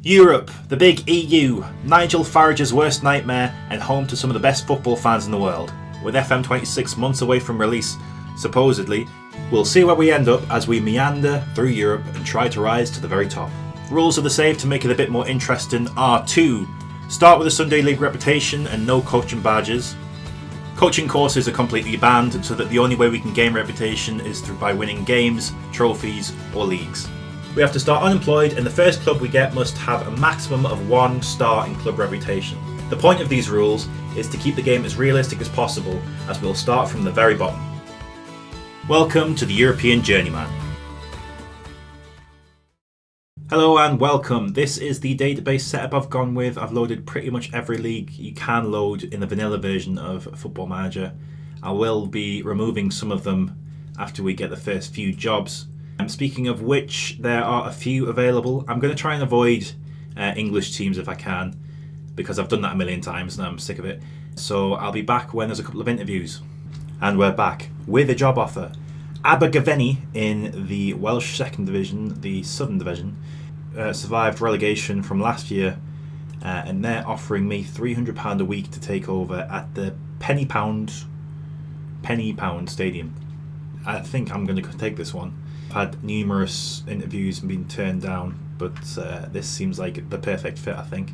Europe, the big EU, Nigel Farage's worst nightmare and home to some of the best football fans in the world. With FM26 months away from release, supposedly, we'll see where we end up as we meander through Europe and try to rise to the very top. Rules of the save to make it a bit more interesting are to start with a Sunday League reputation and no coaching badges. Coaching courses are completely banned, so that the only way we can gain reputation is by winning games, trophies or leagues. We have to start unemployed, and the first club we get must have a maximum of 1 star in club reputation. The point of these rules is to keep the game as realistic as possible, as we'll start from the very bottom. Welcome to the European Journeyman. Hello and welcome. This is the database setup I've gone with. I've loaded pretty much every league you can load in the vanilla version of Football Manager. I will be removing some of them after we get the first few jobs. Speaking of which, there are a few available. I'm going to try and avoid English teams if I can, because I've done that a million times and I'm sick of it. So I'll be back when there's a couple of interviews. And we're back with a job offer. Abergavenny in the Welsh Second Division, the Southern Division, survived relegation from last year, and they're offering me £300 a week to take over at the Penny Pound Stadium. I think I'm going to take this one. I've had numerous interviews and been turned down, but this seems like the perfect fit, I think.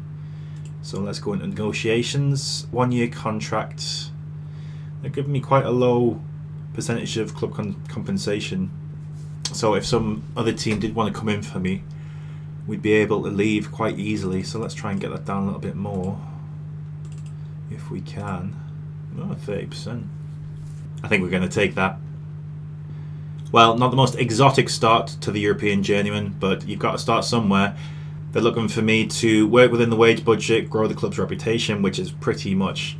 So let's go into negotiations. 1 year contract. They're giving me quite a low percentage of club compensation. So if some other team did want to come in for me, we'd be able to leave quite easily. So let's try and get that down a little bit more, if we can. 30%. I think we're going to take that. Well, not the most exotic start to the European Journeyman, but you've got to start somewhere. They're looking for me to work within the wage budget, grow the club's reputation, which is pretty much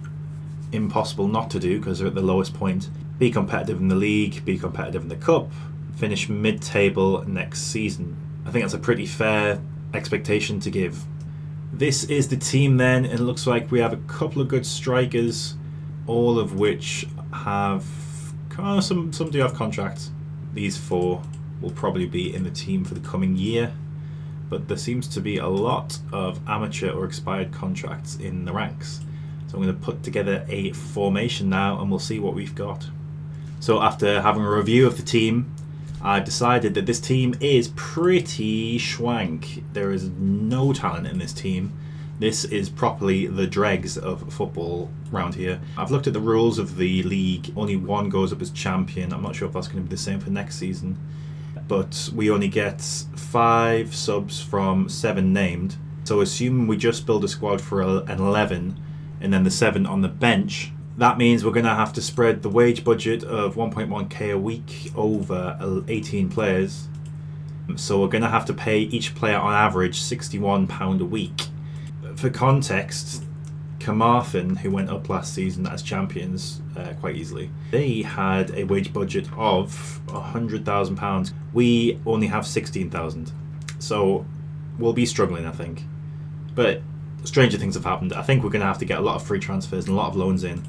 impossible not to do because they're at the lowest point. Be competitive in the league, be competitive in the cup, finish mid-table next season. I think that's a pretty fair expectation to give. This is the team then, and it looks like we have a couple of good strikers, all of which have some do have contracts. These 4 will probably be in the team for the coming year, but there seems to be a lot of amateur or expired contracts in the ranks. So I'm going to put together a formation now and we'll see what we've got. So after having a review of the team, I've decided that this team is pretty schwank. There is no talent in this team. This is properly the dregs of football round here. I've looked at the rules of the league. Only 1 goes up as champion. I'm not sure if that's going to be the same for next season. But we only get 5 subs from 7 named. So assuming we just build a squad for an 11 and then the 7 on the bench, that means we're going to have to spread the wage budget of 1.1k a week over 18 players. So we're going to have to pay each player on average £61 a week. For context, Carmarthen, who went up last season as champions quite easily, they had a wage budget of £100,000. We only have 16,000. So we'll be struggling, I think. But stranger things have happened. I think we're going to have to get a lot of free transfers and a lot of loans in,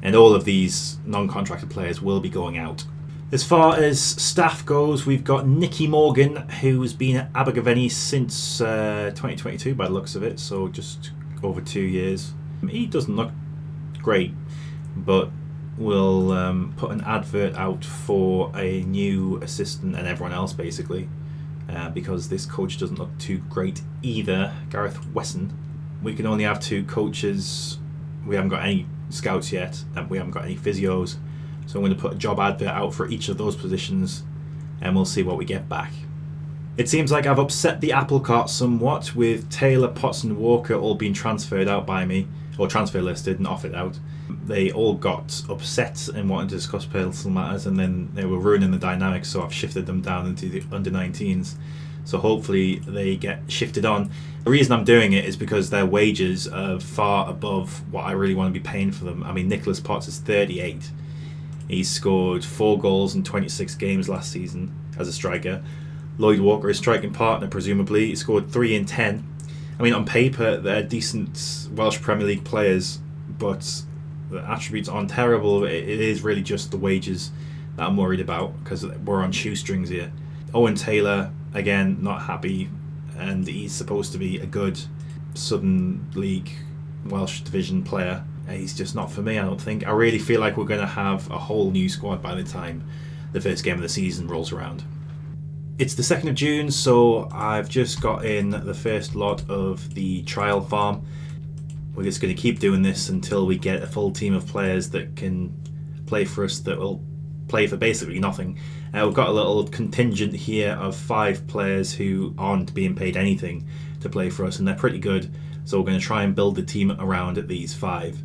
and all of these non-contracted players will be going out. As far as staff goes, we've got Nicky Morgan, who's been at Abergavenny since 2022 by the looks of it, so just over 2 years. He doesn't look great, but we'll put an advert out for a new assistant and everyone else basically, because this coach doesn't look too great either, Gareth Wesson. We can only have 2 coaches. We haven't got any scouts yet, and we haven't got any physios. So I'm going to put a job advert out for each of those positions and we'll see what we get back. It seems like I've upset the apple cart somewhat, with Taylor, Potts and Walker all being transferred out by me, or transfer listed and offered out. They all got upset and wanted to discuss personal matters, and then they were ruining the dynamics, so I've shifted them down into the under-19s. So hopefully they get shifted on. The reason I'm doing it is because their wages are far above what I really want to be paying for them. I mean, Nicholas Potts is 38. He scored 4 goals in 26 games last season as a striker. Lloyd Walker, his striking partner, presumably, he scored 3 in 10. I mean, on paper, they're decent Welsh Premier League players, but the attributes aren't terrible. It is really just the wages that I'm worried about, because we're on shoestrings here. Owen Taylor, again, not happy. and he's supposed to be a good Southern League Welsh Division player. He's just not for me, I don't think. I really feel like we're going to have a whole new squad by the time the first game of the season rolls around. It's the 2nd of June, so I've just got in the first lot of the trial farm. We're just going to keep doing this until we get a full team of players that can play for us, that will play for basically nothing. We've got a little contingent here of 5 players who aren't being paid anything to play for us, and they're pretty good, so we're going to try and build the team around these 5.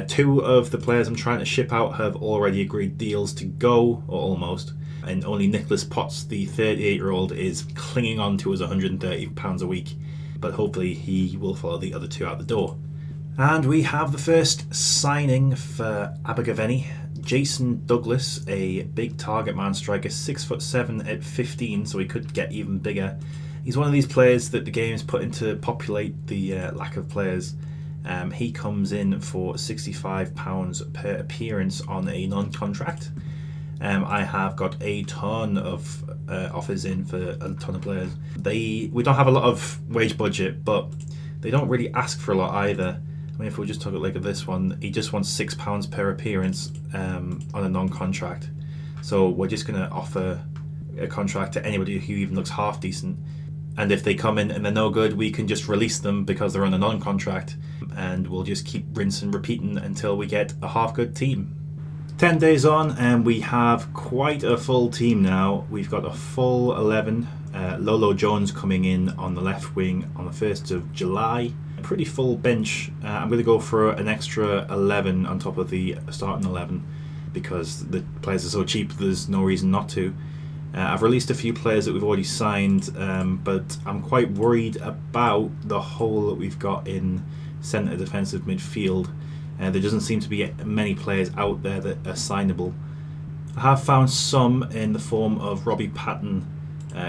2 of the players I'm trying to ship out have already agreed deals to go, or almost, and only Nicholas Potts, the 38-year-old, is clinging on to his £130 a week, but hopefully he will follow the other 2 out the door. And we have the first signing for Abergavenny. Jason Douglas, a big target man striker, 6'7" at 15, so he could get even bigger. He's one of these players that the game's put in to populate the lack of players. He comes in for £65 per appearance on a non-contract. I have got a ton of offers in for a ton of players. We don't have a lot of wage budget, but they don't really ask for a lot either. I mean, if we just took a look at this one, he just wants £6 per appearance on a non-contract. So we're just going to offer a contract to anybody who even looks half decent. And if they come in and they're no good, we can just release them because they're on a non-contract, and we'll just keep rinsing and repeating until we get a half-good team. 10 days on, and we have quite a full team now. We've got a full 11. Lolo Jones coming in on the left wing on the 1st of July. A pretty full bench. I'm going to go for an extra 11 on top of the starting 11 because the players are so cheap, there's no reason not to. I've released a few players that we've already signed, but I'm quite worried about the hole that we've got in centre defensive midfield. There doesn't seem to be many players out there that are signable. I have found some in the form of Robbie Patton,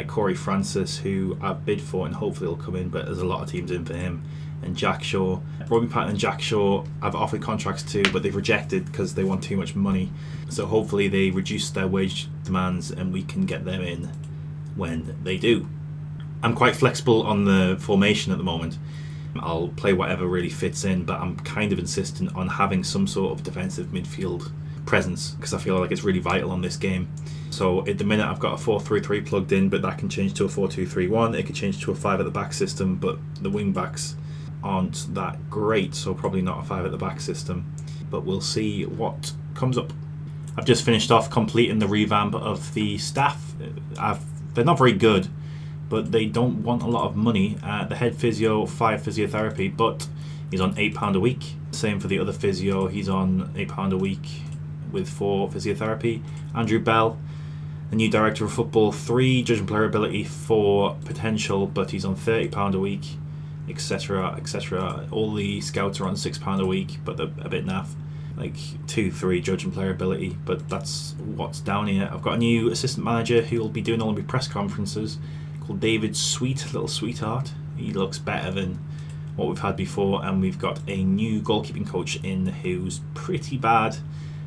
Corey Francis, who I've bid for and hopefully will come in, but there's a lot of teams in for him, and Jack Shaw. Robbie Patton and Jack Shaw I've offered contracts to, but they've rejected because they want too much money. So hopefully they reduce their wage demands and we can get them in when they do. I'm quite flexible on the formation at the moment. I'll play whatever really fits in, but I'm kind of insistent on having some sort of defensive midfield presence because I feel like it's really vital on this game. So at the minute I've got a 4-3-3 plugged in, but that can change to a 4-2-3-1. It could change to a 5 at the back system, but the wing backs aren't that great, so probably not a 5 at the back system, but we'll see what comes up. I've just finished off completing the revamp of the staff. They're not very good, but they don't want a lot of money. The head physio, 5 physiotherapy, but he's on £8 a week. Same for the other physio, he's on £8 a week with 4 physiotherapy. Andrew Bell, the new director of football, 3 judge and player ability, 4 potential, but he's on £30 a week, etc, etc. All the scouts are on £6 a week, but they're a bit naff. Like 2-3 judge and player ability, but that's what's down here. I've got a new assistant manager who will be doing all of my press conferences, called David Sweet, little sweetheart. He looks better than what we've had before, and we've got a new goalkeeping coach in who's pretty bad,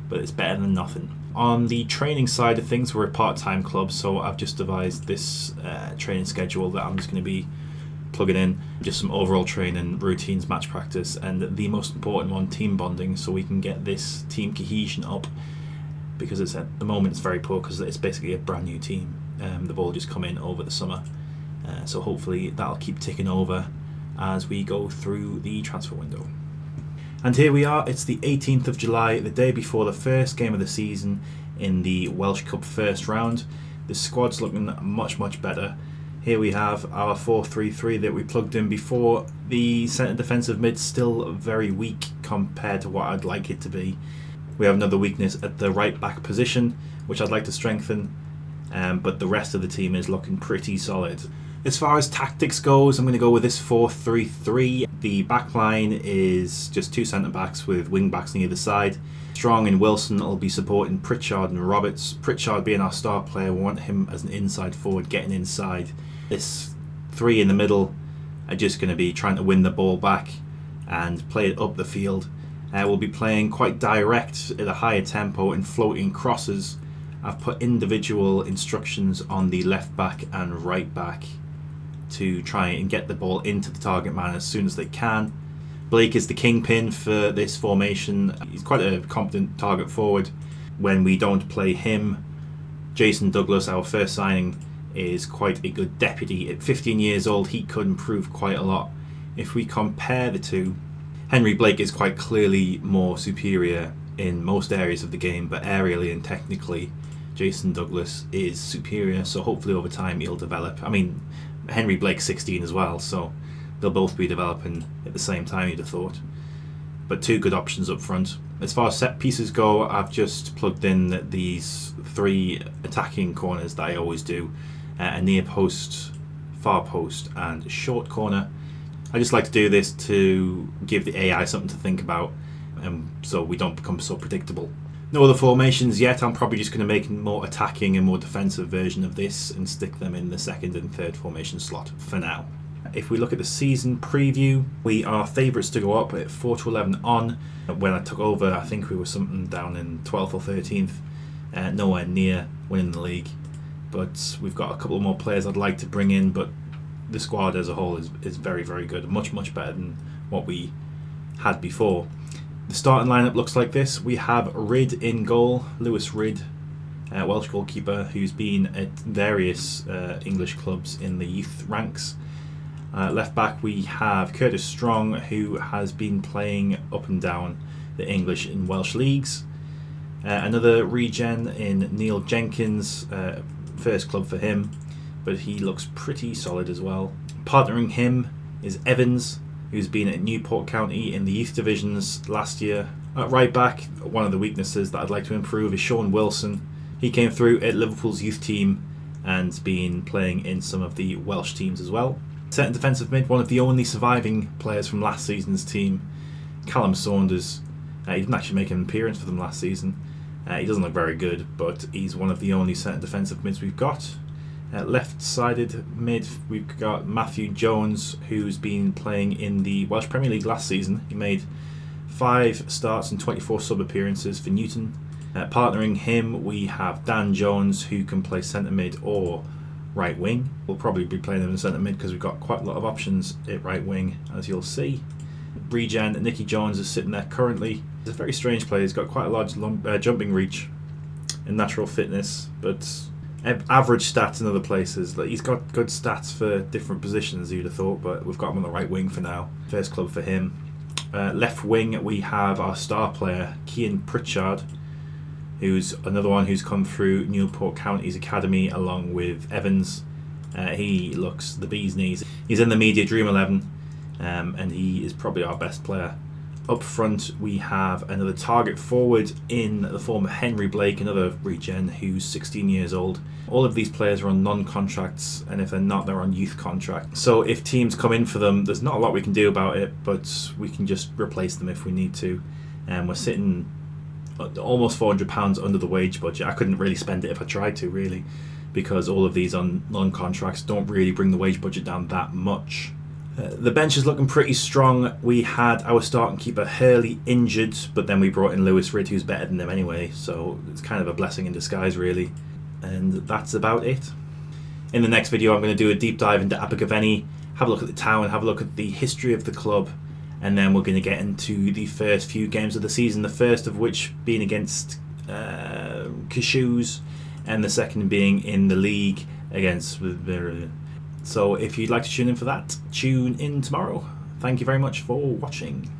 but it's better than nothing. On the training side of things, we're a part-time club, so I've just devised this training schedule that I'm just going to be plugging in, just some overall training, routines, match practice, and the most important one, team bonding, so we can get this team cohesion up, because it's at the moment it's very poor because it's basically a brand new team. They've all just come in over the summer, so hopefully that'll keep ticking over as we go through the transfer window. And here we are, it's the 18th of July, the day before the first game of the season in the Welsh Cup first round. The squad's looking much, much better. Here we have our 4-3-3 that we plugged in before. The centre defensive mid's still very weak compared to what I'd like it to be. We have another weakness at the right back position, which I'd like to strengthen, but the rest of the team is looking pretty solid. As far as tactics goes, I'm going to go with this 4-3-3. The back line is just 2 centre backs with wing backs on either side. Strong and Wilson will be supporting Pritchard and Roberts. Pritchard being our star player, we want him as an inside forward, getting inside. This 3 in the middle are just going to be trying to win the ball back and play it up the field. We'll be playing quite direct at a higher tempo and floating crosses. I've put individual instructions on the left back and right back to try and get the ball into the target man as soon as they can. Blake is the kingpin for this formation. He's quite a competent target forward. When we don't play him, Jason Douglas, our first signing, is quite a good deputy. At 15 years old, he could improve quite a lot. If we compare the two, Henry Blake is quite clearly more superior in most areas of the game, but aerially and technically, Jason Douglas is superior, so hopefully over time he'll develop. I mean, Henry Blake's 16 as well, so they'll both be developing at the same time, you'd have thought. But two good options up front. As far as set pieces go, I've just plugged in these 3 attacking corners that I always do. A near post, far post and short corner. I just like to do this to give the AI something to think about, and so we don't become so predictable. No other formations yet. I'm probably just going to make a more attacking and more defensive version of this and stick them in the second and third formation slot for now. If we look at the season preview, we are favourites to go up at 4-11 on. When I took over, I think we were something down in 12th or 13th, nowhere near winning the league. But we've got a couple more players I'd like to bring in, but the squad as a whole is very, very good. Much better than what we had before. The starting lineup looks like this. We have Ridd in goal, Lewis Ridd, Welsh goalkeeper, who's been at various English clubs in the youth ranks. Left back we have Curtis Strong, who has been playing up and down the English and Welsh leagues. Another regen in Neil Jenkins, first club for him, but he looks pretty solid as well. Partnering him is Evans, who's been at Newport County in the youth divisions last year. At right back, one of the weaknesses that I'd like to improve is Sean Wilson. He came through at Liverpool's youth team and been playing in some of the Welsh teams as well. Centre defensive mid, one of the only surviving players from last season's team, Callum Saunders. He didn't actually make an appearance for them last season. He doesn't look very good, but he's one of the only centre defensive mids we've got. Left-sided mid, we've got Matthew Jones, who's been playing in the Welsh Premier League last season. He made 5 starts and 24 sub-appearances for Newton. Partnering him, we have Dan Jones, who can play centre mid or right wing. We'll probably be playing him in centre mid because we've got quite a lot of options at right wing, as you'll see. Regen Nicky Jones is sitting there currently. He's a very strange player. He's got quite a large jumping reach and natural fitness, but average stats in other places. Like, he's got good stats for different positions, you'd have thought, but we've got him on the right wing for now. First club for him. Left wing, we have our star player, Cian Pritchard, who's another one who's come through Newport County's academy along with Evans. He looks the bee's knees. He's in the media Dream 11, and he is probably our best player. Up front, we have another target forward in the form of Henry Blake, another regen, who's 16 years old. All of these players are on non-contracts, and if they're not, they're on youth contracts. So if teams come in for them, there's not a lot we can do about it, but we can just replace them if we need to. And we're sitting almost £400 under the wage budget. I couldn't really spend it if I tried to, really, because all of these on non-contracts don't really bring the wage budget down that much. The bench is looking pretty strong. We had our starting keeper Hurley injured, but then we brought in Lewis Ridd, who's better than him anyway, so it's kind of a blessing in disguise, really. And that's about it. In the next video, I'm going to do a deep dive into Abergavenny, have a look at the town, have a look at the history of the club, and then we're going to get into the first few games of the season, the first of which being against Cashews, and the second being in the league against... So if you'd like to tune in for that, tune in tomorrow. Thank you very much for watching.